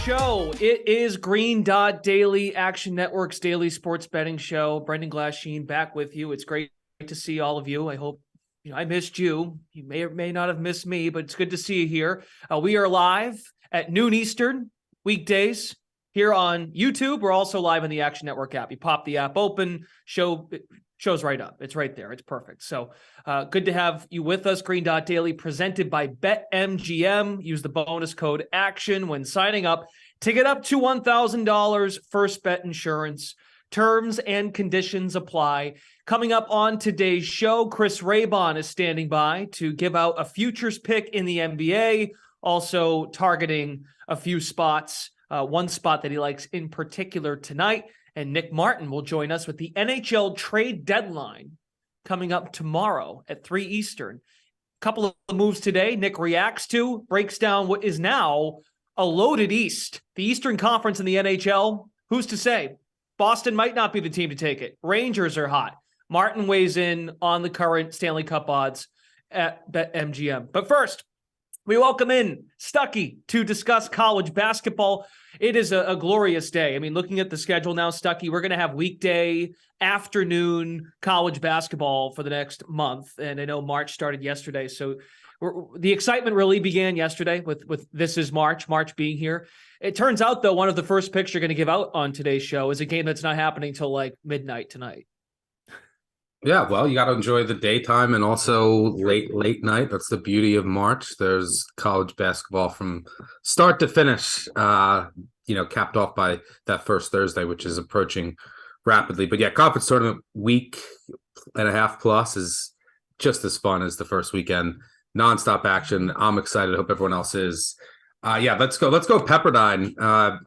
show. It is Green Dot Daily, Action Network's daily sports betting show. Brendan Glasheen back with you. It's great to see all of you. I hope I missed you. You may or may not have missed me, but it's good to see you here. We are live at noon Eastern weekdays here on YouTube. We're also live on the Action Network app. You pop the app open, shows right up. It's right there. It's perfect. So good to have you with us. Green Dot Daily presented by BetMGM. Use the bonus code ACTION when signing up to get up to $1,000 first bet insurance. Terms and conditions apply. Coming up on today's show, Chris Raybon is standing by to give out a futures pick in the NBA, also targeting a few spots, one spot that he likes in particular tonight. And Nick Martin will join us with the NHL trade deadline coming up tomorrow at 3 Eastern. Couple of moves today Nick reacts to, breaks down what is now a loaded East. The Eastern Conference in the NHL, who's to say? Boston might not be the team to take it. Rangers are hot. Martin weighs in on the current Stanley Cup odds at BetMGM. But first, we welcome in Stuckey to discuss college basketball. It is a glorious day. I mean, looking at the schedule now, Stuckey, we're going to have weekday afternoon college basketball for the next month. And I know March started yesterday. So the excitement really began yesterday with This Is March being here. It turns out, though, one of the first picks you're going to give out on today's show is a game that's not happening till like midnight tonight. Yeah, well, you got to enjoy the daytime and also late night. That's the beauty of March. There's college basketball from start to finish, capped off by that first Thursday, which is approaching rapidly. But yeah, conference tournament week and a half plus is just as fun as the first weekend. Nonstop action. I'm excited. I hope everyone else is. Let's go Pepperdine.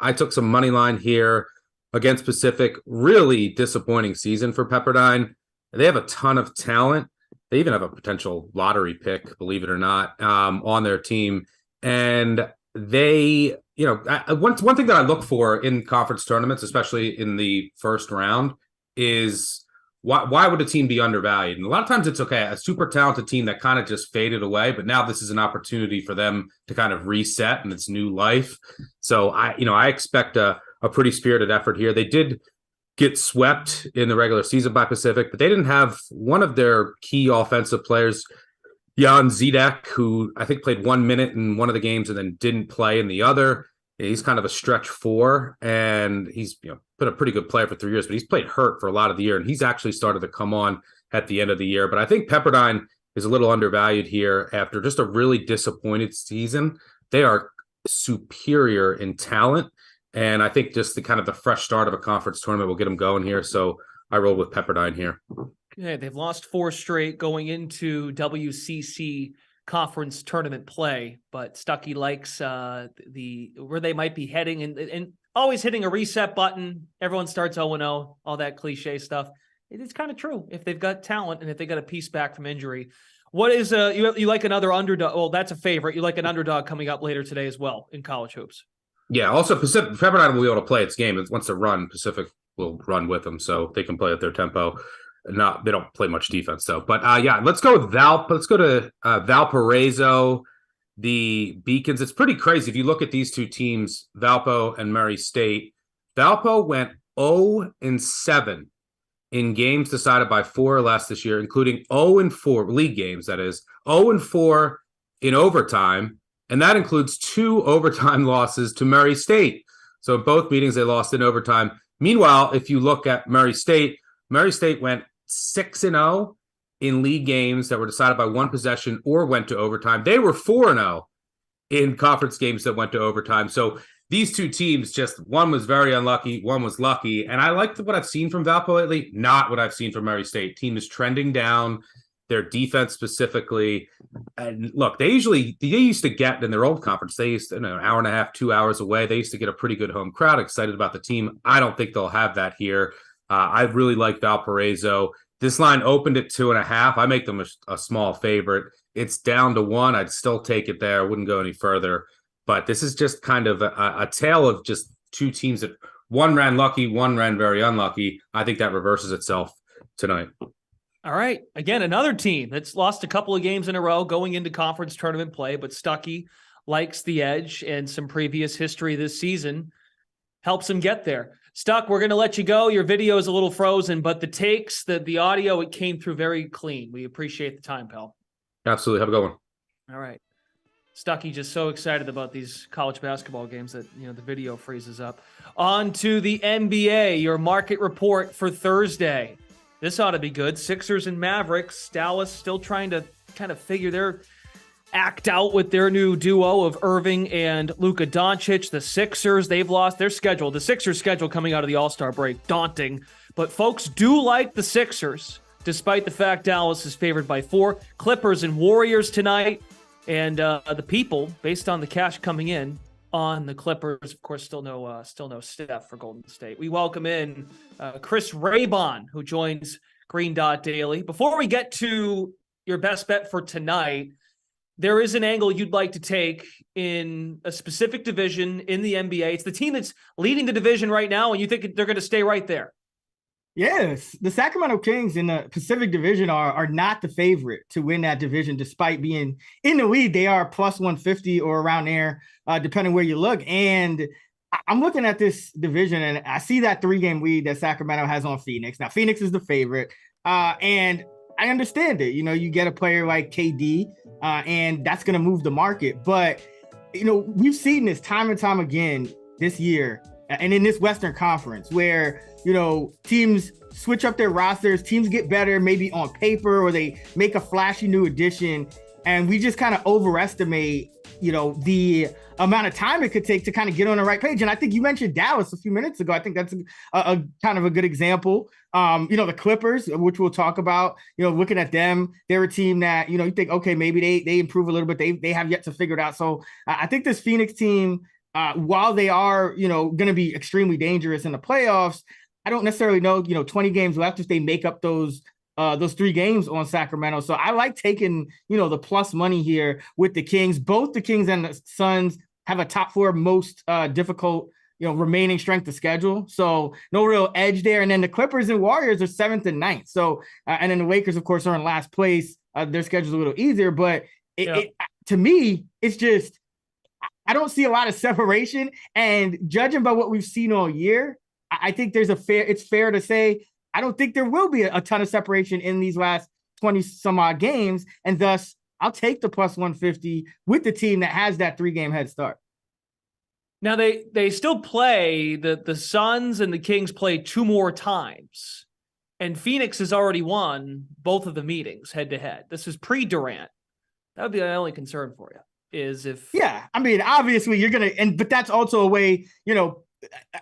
I took some money line here against Pacific. Really disappointing season for Pepperdine. They have a ton of talent. They even have a potential lottery pick, believe it or not, on their team. And they, one thing that I look for in conference tournaments, especially in the first round, is why would a team be undervalued? And a lot of times it's okay, a super talented team that kind of just faded away, but now this is an opportunity for them to kind of reset and it's new life. So I expect a pretty spirited effort here. They did get swept in the regular season by Pacific, but they didn't have one of their key offensive players, Jan Zidek, who I think played 1 minute in one of the games and then didn't play in the other. He's kind of a stretch four, and he's been a pretty good player for 3 years, but he's played hurt for a lot of the year, and he's actually started to come on at the end of the year. But I think Pepperdine is a little undervalued here after just a really disappointed season. They are superior in talent. And I think just the fresh start of a conference tournament will get them going here. So I roll with Pepperdine here. Okay, they've lost 4 straight going into WCC conference tournament play, but Stuckey likes where they might be heading and always hitting a reset button. Everyone starts 0-0, all that cliche stuff. It's kind of true if they've got talent and if they got a piece back from injury. What is you like another underdog? Well, that's a favorite. You like an underdog coming up later today as well in college hoops. Yeah, also Pepperdine will be able to play its game. Once they run, Pacific will run with them, so they can play at their tempo. They don't play much defense, though. But let's go with Let's go to Valparaiso, the Beacons. It's pretty crazy if you look at these two teams, Valpo and Murray State. Valpo went 0-7 in games decided by 4 or less this year, including 0-4 league games. That is 0-4 in overtime. And that includes 2 overtime losses to Murray State. So in both meetings, they lost in overtime. Meanwhile, if you look at Murray State went 6-0 in league games that were decided by 1 possession or went to overtime. They were 4-0 in conference games that went to overtime. So these two teams, just one was very unlucky, one was lucky. And I like what I've seen from Valpo lately, not what I've seen from Murray State. Team is trending down. Their defense specifically. And look, they used to get in their old conference, they used to, an hour and a half, 2 hours away. They used to get a pretty good home crowd excited about the team. I don't think they'll have that here. I really like Valparaiso. This line opened at 2.5. I make them a small favorite. It's down to 1. I'd still take it there. I wouldn't go any further. But this is just kind of a tale of just two teams that one ran lucky, one ran very unlucky. I think that reverses itself tonight. All right. Again, another team that's lost a couple of games in a row going into conference tournament play, but Stuckey likes the edge, and some previous history this season helps him get there. Stuck, we're going to let you go. Your video is a little frozen, but the takes, the audio, it came through very clean. We appreciate the time, pal. Absolutely. Have a good one. All right. Stuckey just so excited about these college basketball games that, the video freezes up. On to the NBA, your market report for Thursday. This ought to be good. Sixers and Mavericks. Dallas still trying to kind of figure their act out with their new duo of Irving and Luka Doncic. The Sixers, they've lost their schedule. The Sixers' schedule coming out of the All-Star break, daunting. But folks do like the Sixers, despite the fact Dallas is favored by 4. Clippers and Warriors tonight. And the people, based on the cash coming in on the Clippers, of course, still no Steph for Golden State. We welcome in Chris Raybon, who joins Green Dot Daily. Before we get to your best bet for tonight, there is an angle you'd like to take in a specific division in the NBA. It's the team that's leading the division right now, and you think they're going to stay right there. Yes, the Sacramento Kings in the Pacific Division are not the favorite to win that division, despite being in the lead. They are plus 150 or around there, depending where you look. And I'm looking at this division, and I see that 3-game lead that Sacramento has on Phoenix. Now, Phoenix is the favorite, and I understand it. You get a player like KD, and that's going to move the market. But, we've seen this time and time again this year and in this Western Conference where, teams switch up their rosters, teams get better maybe on paper, or they make a flashy new addition. And we just kind of overestimate, the amount of time it could take to kind of get on the right page. And I think you mentioned Dallas a few minutes ago. I think that's a kind of a good example. The Clippers, which we'll talk about, looking at them, they're a team that, you think, okay, maybe they improve a little bit. They have yet to figure it out. So I think this Phoenix team, while they are, going to be extremely dangerous in the playoffs, I don't necessarily know, 20 games left if they make up those 3 games on Sacramento. So I like taking, the plus money here with the Kings. Both the Kings and the Suns have a top 4 most difficult, remaining strength of schedule. So no real edge there. And then the Clippers and Warriors are 7th and 9th. So, and then the Lakers, of course, are in last place. Their schedule's a little easier, but to me, it's just, I don't see a lot of separation. And judging by what we've seen all year, I think it's fair to say, I don't think there will be a ton of separation in these last 20 some odd games. And thus I'll take the plus 150 with the team that has that 3-game head start. Now they still play the Suns and the Kings play 2 more times, and Phoenix has already won both of the meetings head to head. This is pre-Durant. That would be the only concern for you is if, obviously you're going to, but that's also a way,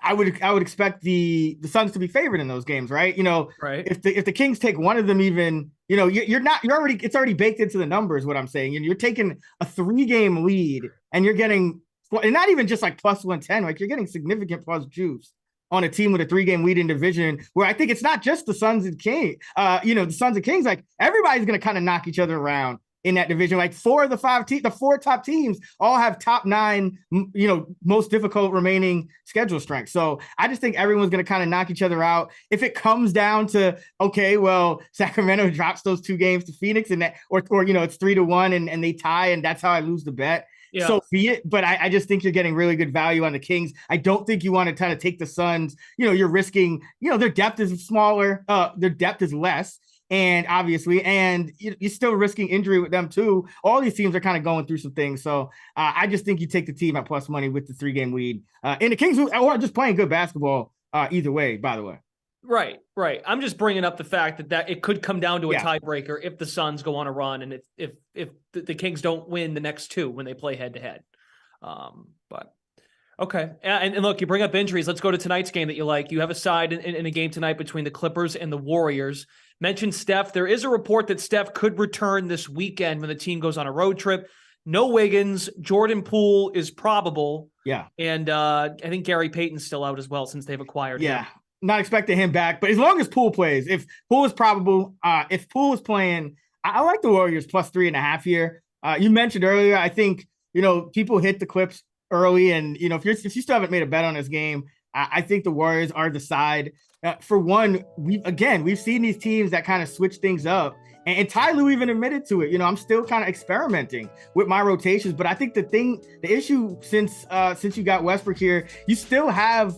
I would expect the Suns to be favored in those games, right? Right. If the Kings take one of them, even, it's already baked into the numbers. What I'm saying, you're taking a 3-game lead and you're getting, and not even just like plus 110, like you're getting significant plus juice on a team with a 3-game lead in division where I think it's not just the Suns and Kings, the Suns and Kings, like everybody's going to kind of knock each other around in that division. Like 4 of the 5 the 4 top teams all have top 9, most difficult remaining schedule strength. So I just think everyone's going to kind of knock each other out. If it comes down to, okay, well, Sacramento drops those 2 games to Phoenix and that, or it's 3-1 and they tie and that's how I lose the bet. Yeah. So be it. But I just think you're getting really good value on the Kings. I don't think you want to kind of take the Suns. You're risking, their depth is smaller. Their depth is less. And obviously, and you're still risking injury with them too. All these teams are kind of going through some things. So I just think you take the team at plus money with the 3-game lead. And the Kings are just playing good basketball either way, by the way. Right. I'm just bringing up the fact that it could come down to a tiebreaker if the Suns go on a run and if the Kings don't win the next 2 when they play head to head. But okay. And look, you bring up injuries. Let's go to tonight's game that you like. You have a side in a game tonight between the Clippers and the Warriors. Mentioned Steph. There is a report that Steph could return this weekend when the team goes on a road trip. No Wiggins. Jordan Poole is probable. Yeah. And I think Gary Payton's still out as well since they've acquired him. Not expecting him back. But as long as Poole plays, if Poole is probable, if Poole is playing, I like the Warriors plus 3.5 here. You mentioned earlier, I think, people hit the Clips early. And, if you still haven't made a bet on this game, I think the Warriors are the side. For one, we've seen these teams that kind of switch things up. And Ty Lue even admitted to it. I'm still kind of experimenting with my rotations, but I think the issue since you got Westbrook here, you still have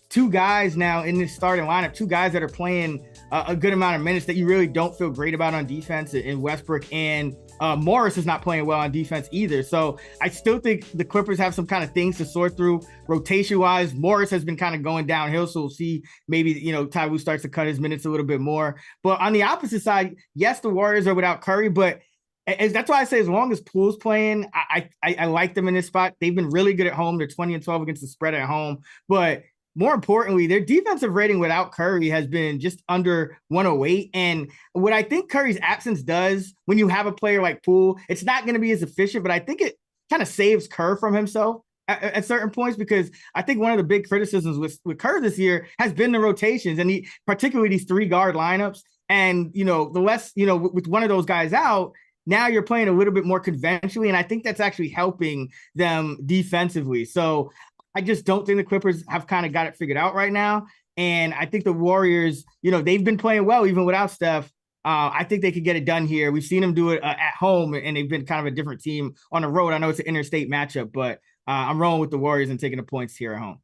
two guys now in this starting lineup, two guys that are playing a good amount of minutes that you really don't feel great about on defense in Westbrook, and Morris is not playing well on defense either. So I still think the Clippers have some kind of things to sort through rotation wise. Morris has been kind of going downhill. So we'll see maybe, Ty Lue starts to cut his minutes a little bit more. But on the opposite side, yes, the Warriors are without Curry, but that's why I say as long as Poole's playing, I like them in this spot. They've been really good at home. They're 20-12 against the spread at home. But more importantly, their defensive rating without Curry has been just under 108. And what I think Curry's absence does when you have a player like Poole, it's not going to be as efficient, but I think it kind of saves Kerr from himself at certain points, because I think one of the big criticisms with Kerr this year has been the rotations, and particularly these 3-guard lineups. And, the less, with one of those guys out, now you're playing a little bit more conventionally. And I think that's actually helping them defensively. So I just don't think the Clippers have kind of got it figured out right now. And I think the Warriors, they've been playing well even without Steph. I think they could get it done here. We've seen them do it at home, and they've been kind of a different team on the road. I know it's an interstate matchup, but I'm rolling with the Warriors and taking the points here at home.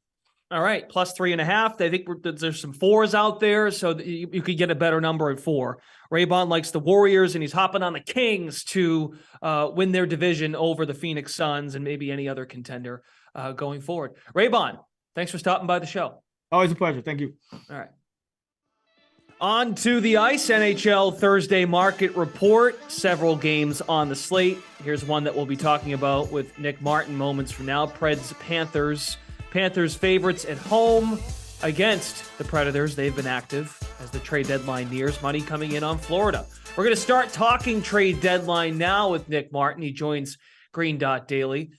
All right, plus 3.5. I think there's some 4s out there, so you could get a better number at 4. Raybon likes the Warriors, and he's hopping on the Kings to win their division over the Phoenix Suns and maybe any other contender going forward. Raybon, thanks for stopping by the show. Always a pleasure. Thank you. All right. On to the ice. NHL Thursday market report. Several games on the slate. Here's one that we'll be talking about with Nick Martin moments from now. Preds Panthers. Panthers favorites at home against the Predators. They've been active as the trade deadline nears. Money coming in on Florida. We're going to start talking trade deadline now with Nick Martin. He joins Green Dot Daily.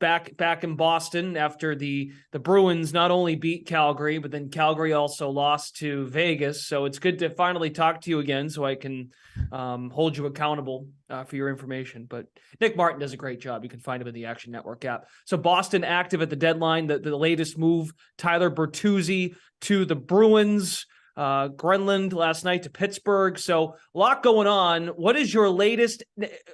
Back in Boston after the Bruins not only beat Calgary, but then Calgary also lost to Vegas. So it's good to finally talk to you again so I can hold you accountable for your information. But Nick Martin does a great job. You can find him in the Action Network app. So Boston active at the deadline. The latest move, Tyler Bertuzzi to the Bruins. Grenland last night to Pittsburgh. So a lot going on. What is your latest,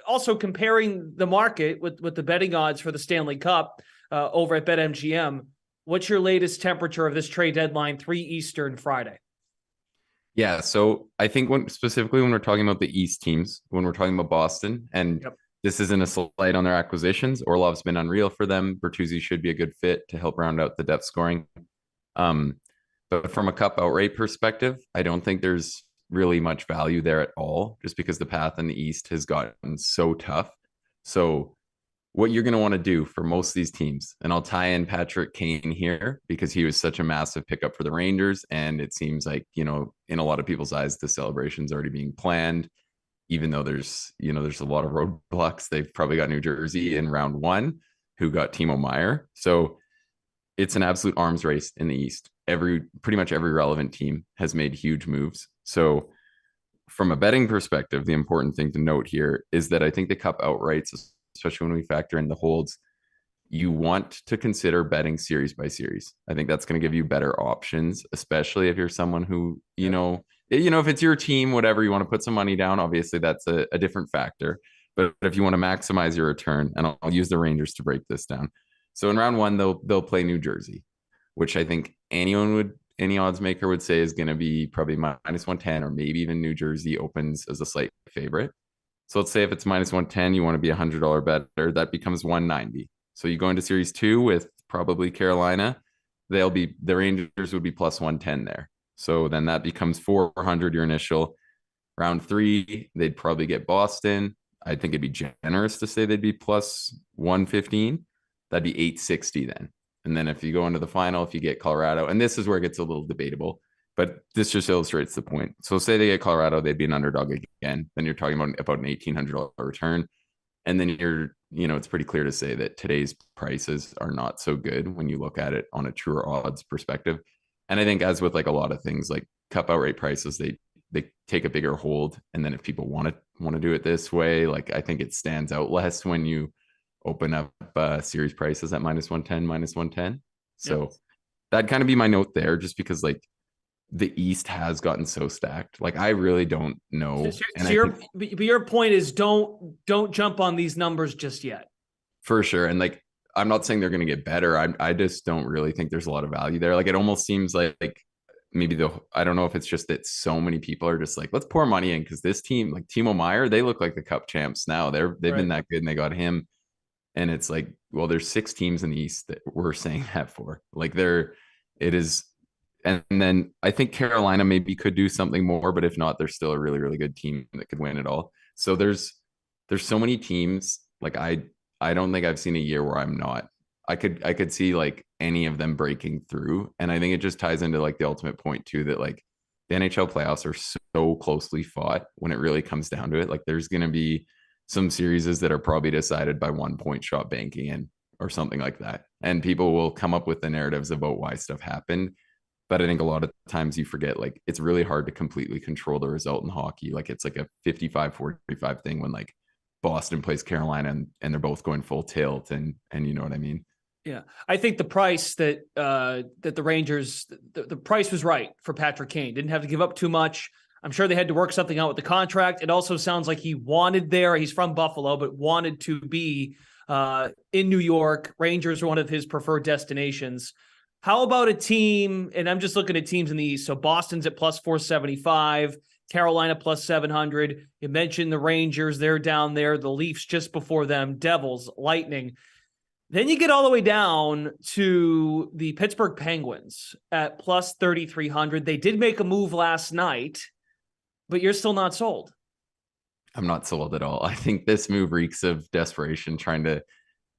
also comparing the market with the betting odds for the Stanley Cup over at BetMGM? What's your latest temperature of this trade deadline, 3 Eastern Friday? Yeah, so I think specifically when we're talking about the East teams, when we're talking about Boston, and this isn't a slight on their acquisitions, Orlov's been unreal for them. Bertuzzi should be a good fit to help round out the depth scoring. But from a cup outright perspective, I don't think there's really much value there at all, just because the path in the East has gotten so tough. So what you're going to want to do for most of these teams, and I'll tie in Patrick Kane here because he was such a massive pickup for the Rangers. And it seems like, in a lot of people's eyes, the celebration's already being planned, even though there's a lot of roadblocks. They've probably got New Jersey in round 1 who got Timo Meier. So it's an absolute arms race in the East. Pretty much every relevant team has made huge moves. So from a betting perspective, the important thing to note here is that I think the cup outrights, especially when we factor in the holds, you want to consider betting series by series. I think that's going to give you better options, especially if you're someone who, if it's your team, whatever, you want to put some money down, obviously that's a different factor. But if you want to maximize your return, and I'll use the Rangers to break this down. So in round 1, they'll play New Jersey, which I think any odds maker would say is going to be probably minus 110, or maybe even New Jersey opens as a slight favorite. So let's say if it's minus 110, you want to be $100 better, that becomes 190. So you go into series 2 with probably Carolina, the Rangers would be plus 110 there. So then that becomes 400, your initial. Round 3, they'd probably get Boston. I think it'd be generous to say they'd be plus 115. That'd be 860 then. And then if you go into the final, if you get Colorado, and this is where it gets a little debatable, but this just illustrates the point. So say they get Colorado, they'd be an underdog again. Then you're talking about an $1,800 return. And then it's pretty clear to say that today's prices are not so good when you look at it on a truer odds perspective. And I think as with like a lot of things, like cup outright prices, they take a bigger hold. And then if people want to do it this way, like I think it stands out less when you open up series prices at minus 110. So that'd kind of be my note there, just because like the East has gotten so stacked. Like I really don't know. But your point is don't jump on these numbers just yet. For sure. And like, I'm not saying they're going to get better. I just don't really think there's a lot of value there. Like it almost seems like maybe I don't know if it's just that so many people are just like, let's pour money in because this team, like Timo Meier, they look like the Cup champs now. They've been that good and they got him. And it's like, well, there's 6 teams in the East that we're saying that for. Like it is. And then I think Carolina maybe could do something more, but if not, they're still a really, really good team that could win it all. So there's so many teams. Like I don't think I've seen a year where I'm not. I could see like any of them breaking through. And I think it just ties into like the ultimate point too, that like the NHL playoffs are so closely fought when it really comes down to it. Like there's going to be some series that are probably decided by 1 point shot banking in or something like that. And people will come up with the narratives about why stuff happened. But I think a lot of times you forget, like, it's really hard to completely control the result in hockey. Like it's like a 55-45 thing when like Boston plays Carolina and they're both going full tilt and you know what I mean? Yeah. I think the price that the Rangers, the price was right for Patrick Kane. Didn't have to give up too much. I'm sure they had to work something out with the contract. It also sounds like he wanted there. He's from Buffalo, but wanted to be in New York. Rangers are one of his preferred destinations. How about a team, and I'm just looking at teams in the East. So Boston's at plus 475, Carolina plus 700. You mentioned the Rangers, they're down there. The Leafs just before them, Devils, Lightning. Then you get all the way down to the Pittsburgh Penguins at plus 3,300. They did make a move last night, but you're still not sold. I'm not sold at all. I think this move reeks of desperation, trying to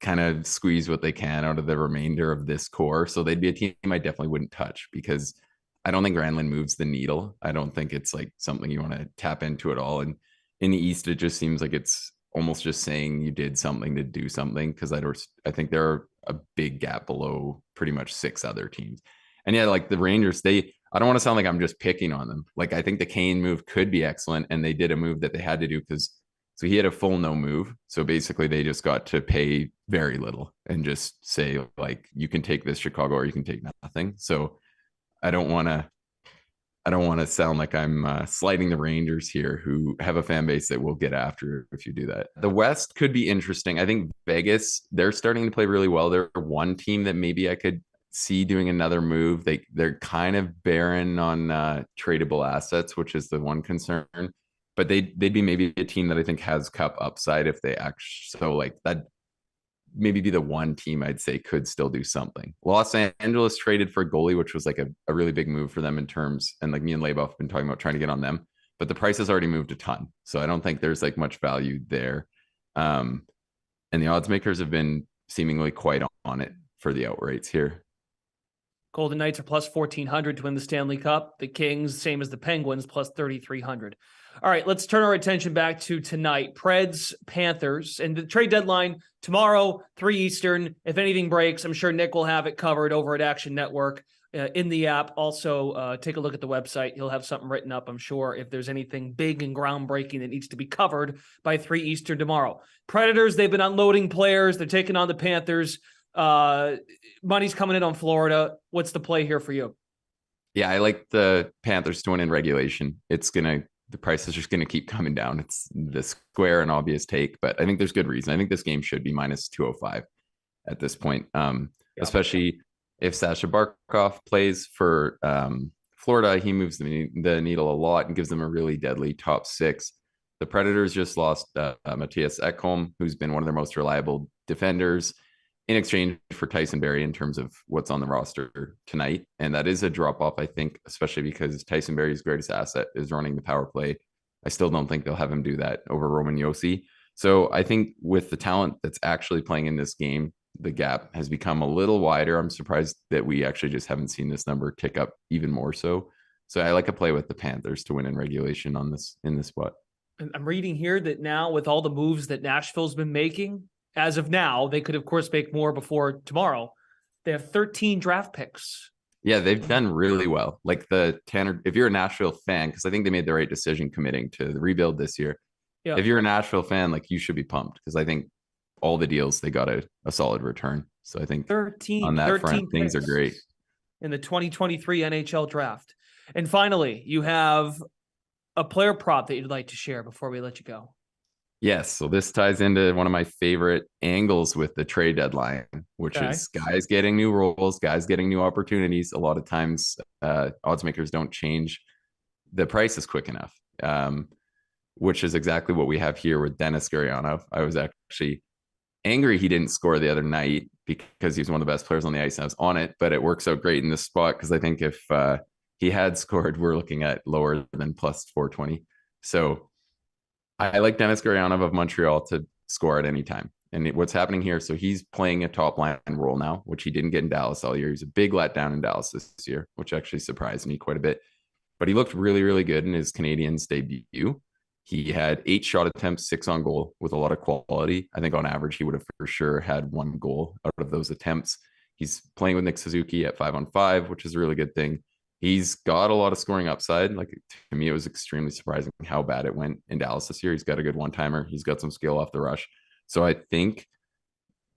kind of squeeze what they can out of the remainder of this core. So they'd be a team I definitely wouldn't touch because I don't think Granlund moves the needle. I don't think it's like something you want to tap into at all. And in the East, it just seems like it's almost just saying you did something to do something, because I think they're a big gap below pretty much 6 other teams. And yeah, like the Rangers, I don't want to sound like I'm just picking on them. Like I think the Kane move could be excellent, and they did a move that they had to do because so he had a full no move. So basically they just got to pay very little and just say like, you can take this Chicago or you can take nothing. So I don't want to sound like I'm slighting the Rangers here, who have a fan base that will get after if you do that. The West could be interesting. I think Vegas, they're starting to play really well. They're one team that maybe I could see doing another move. They're kind of barren on tradable assets, which is the one concern. But they'd be maybe a team that I think has cup upside if they actually, so like that maybe be the one team I'd say could still do something. Los Angeles traded for a goalie, which was like a really big move for them in terms, and like me and Laboff have been talking about trying to get on them, but the price has already moved a ton. So I don't think there's like much value there. And the odds makers have been seemingly quite on it for the outrights here. Golden Knights are plus 1,400 to win the Stanley Cup. The Kings, same as the Penguins, plus 3,300. All right, let's turn our attention back to tonight. Preds, Panthers, and the trade deadline tomorrow, 3 Eastern. If anything breaks, I'm sure Nick will have it covered over at Action Network in the app. Also, take a look at the website. He'll have something written up, I'm sure, if there's anything big and groundbreaking that needs to be covered by 3 Eastern tomorrow. Predators, they've been unloading players. They're taking on the Panthers. Money's coming in on Florida. What's the play here for you? Yeah, I like the Panthers to win in regulation. The price is just going to keep coming down. It's the square and obvious take, but I think there's good reason. I think this game should be minus 205 at this point, especially if Sasha Barkov plays for Florida. He moves the needle a lot and gives them a really deadly top 6. The Predators just lost Matthias Ekholm, who's been one of their most reliable defenders, in exchange for Tyson Barrie in terms of what's on the roster tonight. And that is a drop off, I think, especially because Tyson Barrie's greatest asset is running the power play. I still don't think they'll have him do that over Roman Josi. So I think with the talent that's actually playing in this game, the gap has become a little wider. I'm surprised that we actually just haven't seen this number tick up even more so. So I like a play with the Panthers to win in regulation in this spot. I'm reading here that now with all the moves that Nashville's been making, as of now, they could, of course, make more before tomorrow. They have 13 draft picks. Yeah, they've done really well. Like the Tanner, if you're a Nashville fan, because I think they made the right decision committing to the rebuild this year. Yeah. If you're a Nashville fan, like you should be pumped, because I think all the deals, they got a solid return. So I think 13 on that 13 front, picks. Things are great. in the 2023 NHL draft. And finally, you have a player prop that you'd like to share before we let you go. Yes. So this ties into one of my favorite angles with the trade deadline, which is guys getting new roles, guys getting new opportunities. A lot of times odds makers don't change the prices quick enough, which is exactly what we have here with Denis Gurianov. I was actually angry he didn't score the other night because he's one of the best players on the ice and I was on it, but it works out great in this spot because I think if he had scored, we're looking at lower than plus 420. So I like Denis Gurianov of Montreal to score at any time. And what's happening here, so he's playing a top line role now, which he didn't get in Dallas all year. He's a big letdown in Dallas this year, which actually surprised me quite a bit. But he looked really, really good in his Canadiens debut. He had 8 shot attempts, 6 on goal with a lot of quality. I think on average, he would have for sure had 1 goal out of those attempts. He's playing with Nick Suzuki at 5-on-5, which is a really good thing. He's got a lot of scoring upside. Like, to me, it was extremely surprising how bad it went in Dallas this year. He's got a good one-timer. He's got some skill off the rush. So I think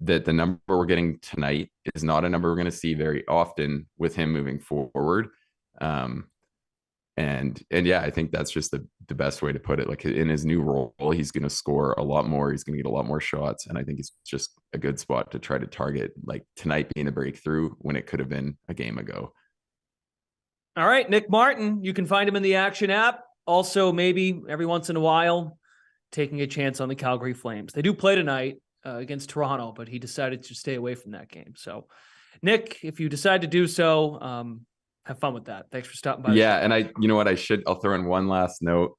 that the number we're getting tonight is not a number we're going to see very often with him moving forward. And yeah, I think that's just the best way to put it. Like, in his new role, he's going to score a lot more. He's going to get a lot more shots. And I think it's just a good spot to try to target, like tonight being a breakthrough when it could have been a game ago. All right, Nick Martin, you can find him in the Action app. Also, maybe every once in a while, taking a chance on the Calgary Flames. They do play tonight against Toronto, but he decided to stay away from that game. So, Nick, if you decide to do so, have fun with that. Thanks for stopping by. Yeah, and you know what, I'll throw in one last note.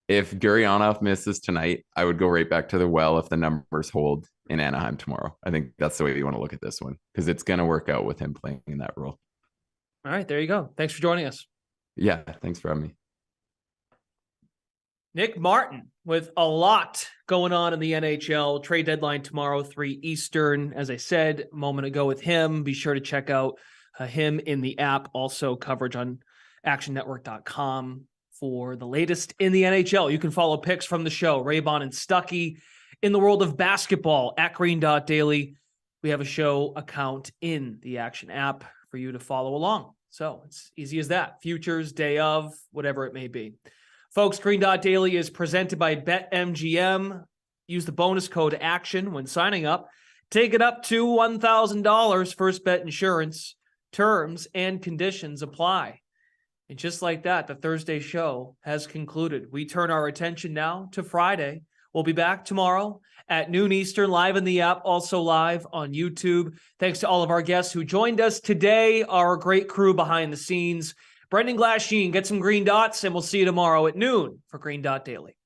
If Gurianov misses tonight, I would go right back to the well if the numbers hold in Anaheim tomorrow. I think that's the way you want to look at this one because it's going to work out with him playing in that role. All right, there you go. Thanks for joining us. Yeah, thanks for having me. Nick Martin with a lot going on in the NHL. Trade deadline tomorrow, 3 Eastern. As I said a moment ago with him, be sure to check out him in the app. Also coverage on actionnetwork.com for the latest in the NHL. You can follow picks from the show, Raybon and Stuckey. In the world of basketball, at green.daily, we have a show account in the Action app for you to follow along. So it's easy as that. Futures, day of, whatever it may be. Folks, Green.Daily is presented by BetMGM. Use the bonus code ACTION when signing up. Take it up to $1,000 first bet insurance. Terms and conditions apply. And just like that, the Thursday show has concluded. We turn our attention now to Friday. We'll be back tomorrow at noon Eastern, live in the app, also live on YouTube. Thanks to all of our guests who joined us today, our great crew behind the scenes. Brendan Glasheen, get some green dots, and we'll see you tomorrow at noon for Green Dot Daily.